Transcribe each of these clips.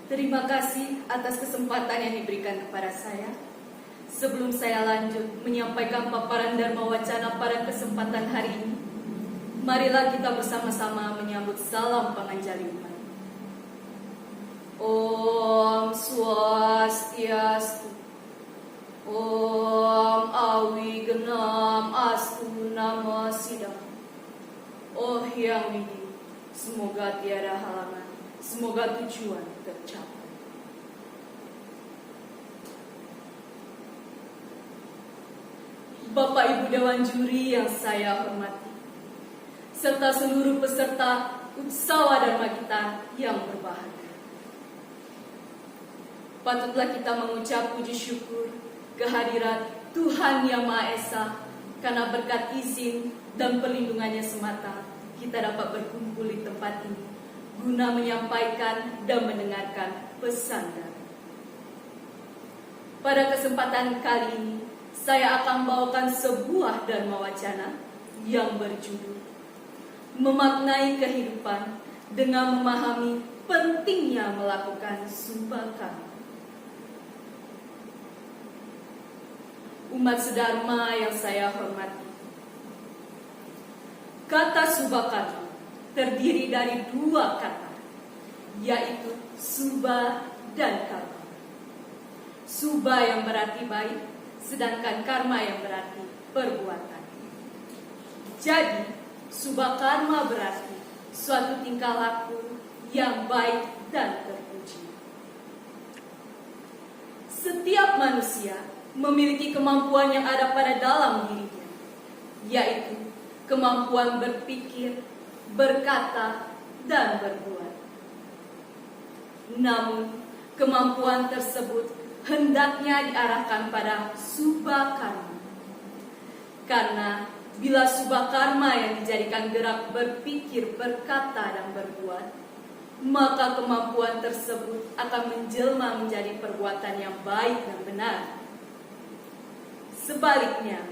Terima kasih atas kesempatan yang diberikan kepada saya. Sebelum saya lanjut menyampaikan paparan Dharma Wacana pada kesempatan hari ini, marilah kita bersama-sama menyambut salam Panganjaliman. Om Swastiastu. Om Awigenam Astu Namo Siddham. Oh Hyang Widi, semoga tiada halangan, semoga tujuan tercapai. Bapak Ibu Dewan Juri yang saya hormati, serta seluruh peserta Utsawa Dharma kita yang berbahagia. Patutlah kita mengucap puji syukur kehadirat Tuhan Yang Maha Esa, karena berkat izin dan perlindungannya semata kita dapat berkumpul di tempat ini guna menyampaikan dan mendengarkan pesan Dharma. Pada kesempatan kali ini saya akan bawakan sebuah Dharma Wacana yang berjudul Memaknai Kehidupan dengan Memahami Pentingnya Melakukan Subha Karma. Umat sedharma yang saya hormati, kata Subha Karma terdiri dari dua kata, yaitu Subha dan Karma. Subha yang berarti baik, sedangkan Karma yang berarti perbuatan. Jadi, Subha Karma berarti suatu tingkah laku yang baik dan terpuji. Setiap manusia memiliki kemampuan yang ada pada dalam dirinya, yaitu kemampuan berpikir, berkata, dan berbuat. Namun, kemampuan tersebut hendaknya diarahkan pada Subha Karma. Karena bila Subha Karma yang dijadikan gerak berpikir, berkata, dan berbuat, maka kemampuan tersebut akan menjelma menjadi perbuatan yang baik dan benar. Sebaliknya,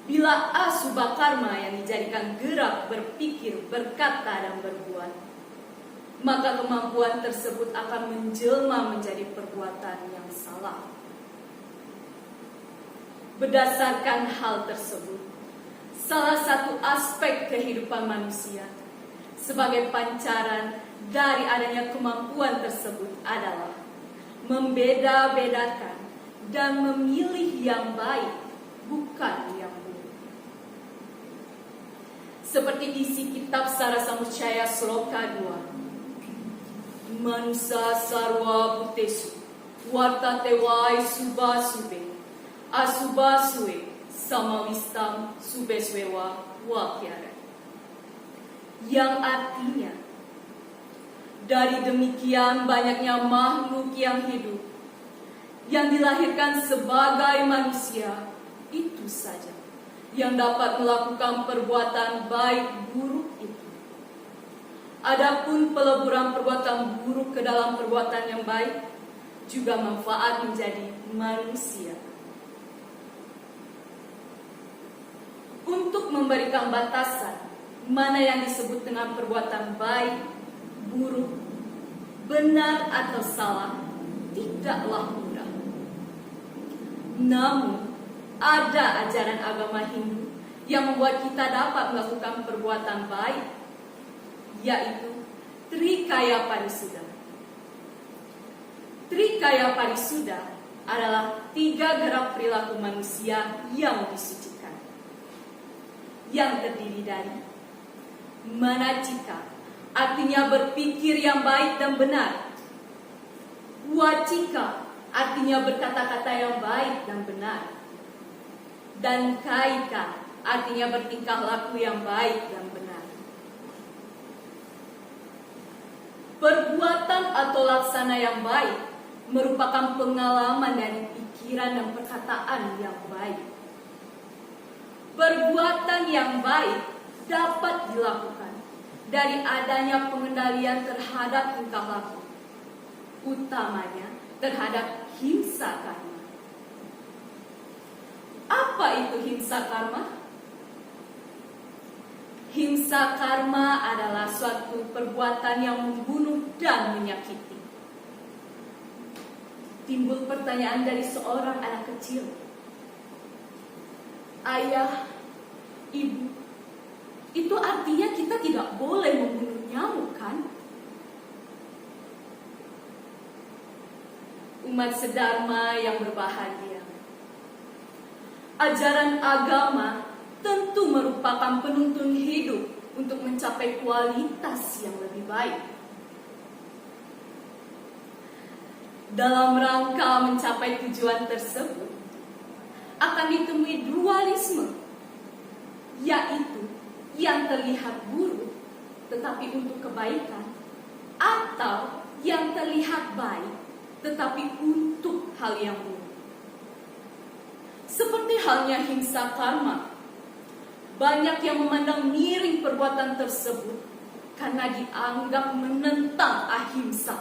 bila Asubha Karma yang dijadikan gerak berpikir, berkata, dan berbuat, maka kemampuan tersebut akan menjelma menjadi perbuatan yang salah. Berdasarkan hal tersebut, salah satu aspek kehidupan manusia sebagai pancaran dari adanya kemampuan tersebut adalah membeda-bedakan dan memilih yang baik, bukan yang buruk. Seperti isi kitab Sarasamuccaya Sloka 2. Manusa sarwa bhutesu, wartatewai subha sube, asubha sue, samawistam subeswewa wakyara. Yang artinya, dari demikian banyaknya makhluk yang hidup, yang dilahirkan sebagai manusia, itu saja yang dapat melakukan perbuatan baik buruk itu. Adapun peleburan perbuatan buruk ke dalam perbuatan yang baik juga manfaat menjadi manusia. Untuk memberikan batasan mana yang disebut dengan perbuatan baik, buruk, benar atau salah, tidaklah mudah. Namun, ada ajaran agama Hindu yang membuat kita dapat melakukan perbuatan baik, yaitu Trikaya Parisuddha. Trikaya Parisuddha adalah 3 gerak perilaku manusia yang disucikan, yang terdiri dari manacika, artinya berpikir yang baik dan benar; wacika, artinya berkata-kata yang baik dan benar; dan kaika, artinya bertingkah laku yang baik dan benar. Perbuatan atau laksana yang baik merupakan pengalaman dari pikiran dan perkataan yang baik. Perbuatan yang baik dapat dilakukan dari adanya pengendalian terhadap tingkah laku, utamanya terhadap himsa karma. Apa itu himsa karma? Himsa karma adalah suatu perbuatan yang membunuh dan menyakiti, timbul pertanyaan dari seorang anak kecil. Ayah, ibu, itu artinya kita tidak boleh membunuh nyamuk, kan? Umat sedharma yang berbahagia, ajaran agama tentu merupakan penuntun hidup untuk mencapai kualitas yang lebih baik. Dalam rangka mencapai tujuan tersebut, akan ditemui dualisme, yaitu yang terlihat buruk tetapi untuk kebaikan, atau yang terlihat baik tetapi untuk hal yang buruk. Seperti halnya himsa karma, banyak yang memandang miring perbuatan tersebut karena dianggap menentang ahimsa.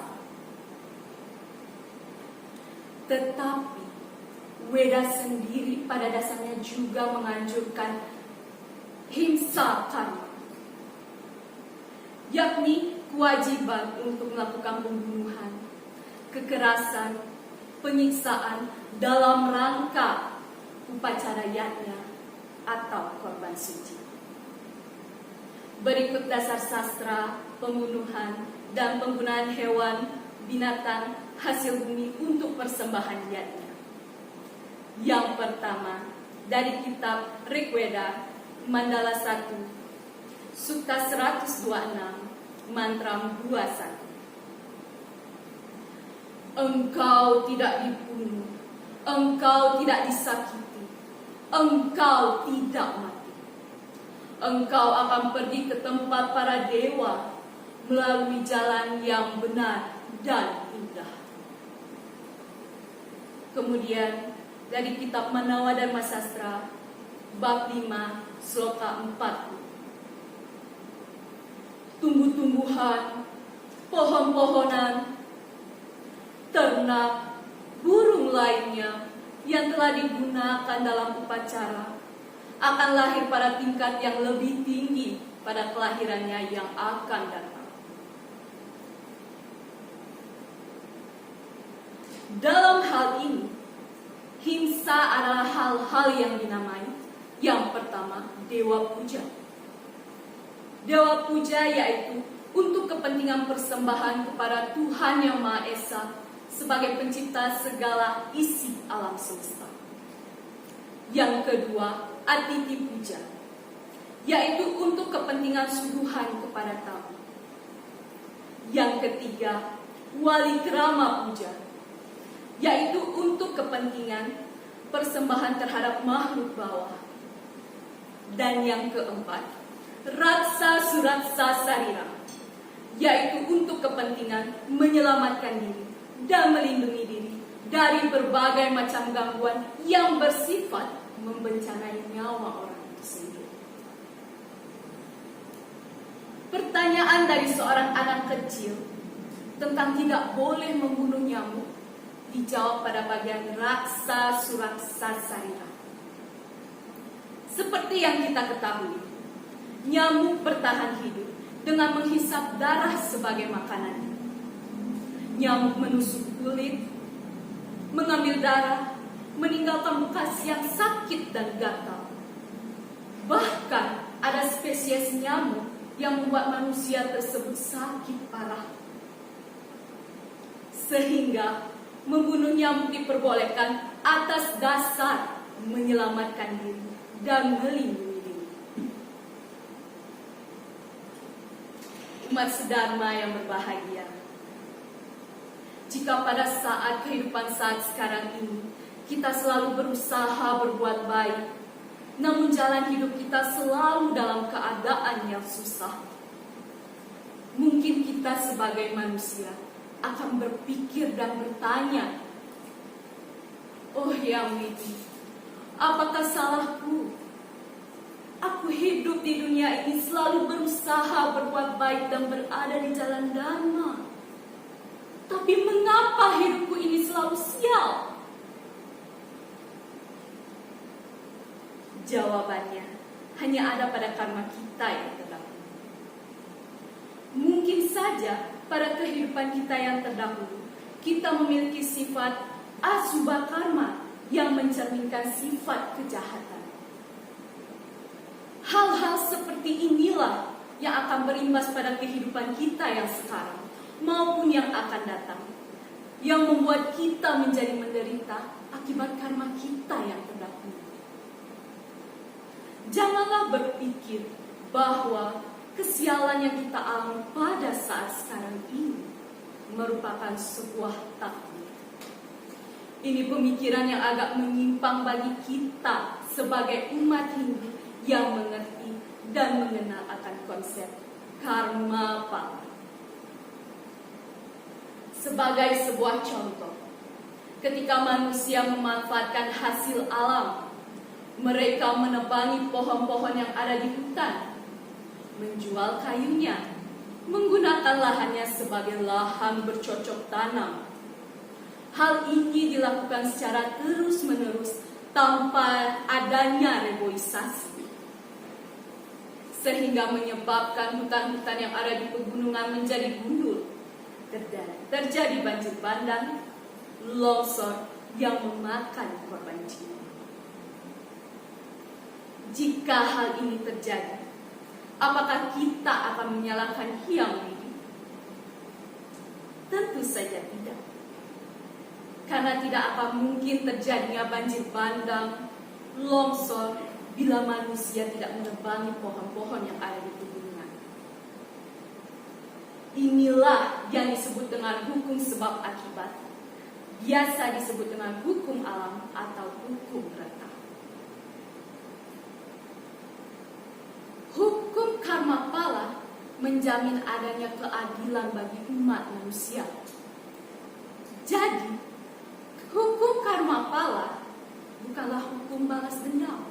Tetapi Weda sendiri pada dasarnya juga menganjurkan himsa karma, yakni kewajiban untuk melakukan pembunuhan, kekerasan, penyiksaan dalam rangka upacara yajna atau korban suci. Berikut dasar sastra pembunuhan dan penggunaan hewan, binatang, hasil bumi untuk persembahan yajna. Yang pertama, dari kitab Rigveda, Mandala 1, Sutta 126, Mantra 21. Engkau tidak dibunuh, engkau tidak disakiti, engkau tidak mati. Engkau akan pergi ke tempat para dewa melalui jalan yang benar dan indah. Kemudian dari kitab Manawa Dharma Sastra, bab 5, sloka 40. Tumbuh-tumbuhan, pohon-pohonan, ternak, burung lainnya yang telah digunakan dalam upacara akan lahir pada tingkat yang lebih tinggi pada kelahirannya yang akan datang. Dalam hal ini, himsa adalah hal-hal yang dinamai. Yang pertama, dewa puja. Dewa puja yaitu untuk kepentingan persembahan kepada Tuhan Yang Maha Esa sebagai pencipta segala isi alam semesta. Yang kedua, atiti puja, yaitu untuk kepentingan suguhan kepada tamu. Yang ketiga, wali krama puja, yaitu untuk kepentingan persembahan terhadap makhluk bawah. Dan yang keempat, ratsa suratsa sarira, yaitu untuk kepentingan menyelamatkan diri dan melindungi diri dari berbagai macam gangguan yang bersifat membencanai nyawa orang itu sendiri. Pertanyaan dari seorang anak kecil tentang tidak boleh membunuh nyamuk dijawab pada bagian raksa suratsa sarira. Seperti yang kita ketahui, nyamuk bertahan hidup dengan menghisap darah sebagai makanan. Nyamuk menusuk kulit, mengambil darah, meninggalkan bekas yang sakit dan gatal. Bahkan ada spesies nyamuk yang membuat manusia tersebut sakit parah. Sehingga membunuh nyamuk diperbolehkan atas dasar menyelamatkan diri dan melindungi diri. Umat sedharma yang berbahagia, jika pada saat kehidupan saat sekarang ini kita selalu berusaha berbuat baik, namun jalan hidup kita selalu dalam keadaan yang susah, mungkin kita sebagai manusia akan berpikir dan bertanya, oh Yang Widi, apakah salahku? Aku hidup di dunia ini selalu berusaha berbuat baik dan berada di jalan dharma. Tapi mengapa hidupku ini selalu sial? Jawabannya hanya ada pada karma kita yang terdahulu. Mungkin saja pada kehidupan kita yang terdahulu, kita memiliki sifat asubha karma yang mencerminkan sifat kejahatan. Hal-hal seperti inilah yang akan berimbas pada kehidupan kita yang sekarang maupun yang akan datang, yang membuat kita menjadi menderita akibat karma kita yang terdahulu. Janganlah berpikir bahwa kesialan yang kita alami pada saat sekarang ini merupakan sebuah takdir. Ini pemikiran yang agak menyimpang bagi kita sebagai umat Hindu yang mengerti dan mengenal akan konsep karma pala. Sebagai sebuah contoh, ketika manusia memanfaatkan hasil alam, mereka menebangi pohon-pohon yang ada di hutan, menjual kayunya, menggunakan lahannya sebagai lahan bercocok tanam. Hal ini dilakukan secara terus-menerus tanpa adanya reboisasi, sehingga menyebabkan hutan-hutan yang ada di pegunungan menjadi gundul, terjadi banjir bandang, longsor yang memakan korban jiwa. Jika hal ini terjadi, apakah kita akan menyalahkan Hyang Widi? Tentu saja tidak. Karena tidak akan mungkin terjadinya banjir bandang, longsor, bila manusia tidak menebangi pohon-pohon yang ada di pegunungan. Inilah yang disebut dengan hukum sebab akibat, biasa disebut dengan hukum alam atau hukum retah. Hukum karma pala menjamin adanya keadilan bagi umat manusia. Jadi, hukum karma pala bukanlah hukum balas dendam.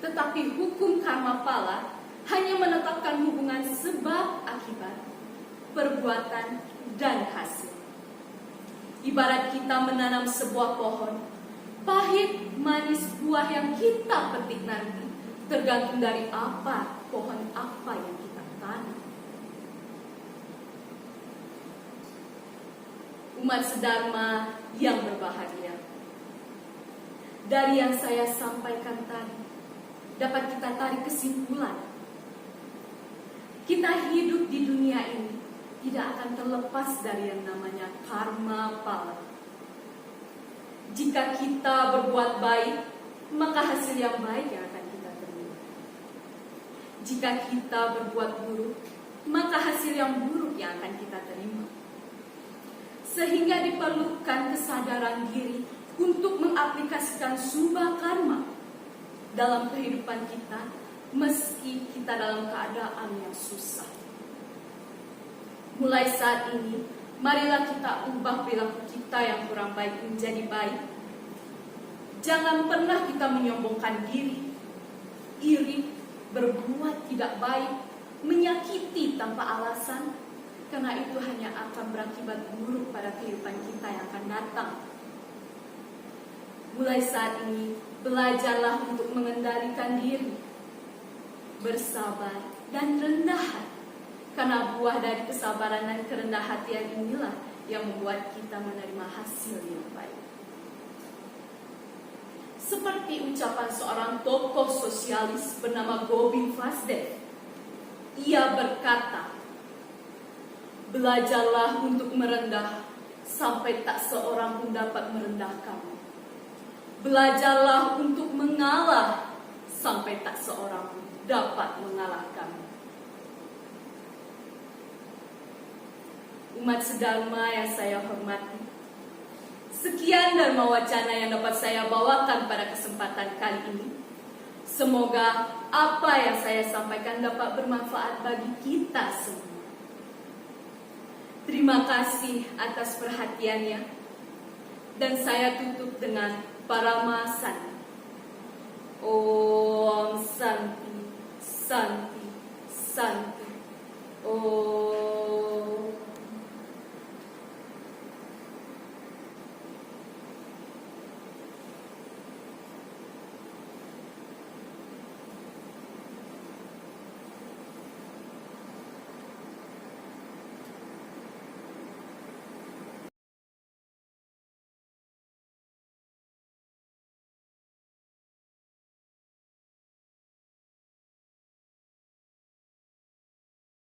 Tetapi hukum karma pala hanya menetapkan hubungan sebab akibat, perbuatan, dan hasil. Ibarat kita menanam sebuah pohon, pahit manis buah yang kita petik nanti tergantung dari pohon apa yang kita tanam. Umat sedharma yang berbahagia, dari yang saya sampaikan tadi dapat kita tarik kesimpulan, kita hidup di dunia ini tidak akan terlepas dari yang namanya karma pala. Jika kita berbuat baik, maka hasil yang baik yang akan kita terima. Jika kita berbuat buruk, maka hasil yang buruk yang akan kita terima. Sehingga diperlukan kesadaran diri untuk mengaplikasikan subha karma dalam kehidupan kita, meski kita dalam keadaan yang susah. Mulai saat ini, marilah kita ubah perilaku kita yang kurang baik menjadi baik. Jangan pernah kita menyombongkan diri, iri, berbuat tidak baik, menyakiti tanpa alasan, karena itu hanya akan berakibat buruk pada kehidupan kita yang akan datang. Mulai saat ini, belajarlah untuk mengendalikan diri, bersabar dan rendah hati, karena buah dari kesabaran dan kerendah hatian inilah yang membuat kita menerima hasil yang baik. Seperti ucapan seorang tokoh sosialis bernama Gobind Vasdev, ia berkata, belajarlah untuk merendah sampai tak seorang pun dapat merendahkanmu. Belajarlah untuk mengalah sampai tak seorang pun dapat mengalahkanmu. Umat sedharma yang saya hormati, sekian dharma wacana yang dapat saya bawakan pada kesempatan kali ini. Semoga apa yang saya sampaikan dapat bermanfaat bagi kita semua. Terima kasih atas perhatiannya, dan saya tutup dengan Paramasanti. Om Santi, Santi, Santi. Om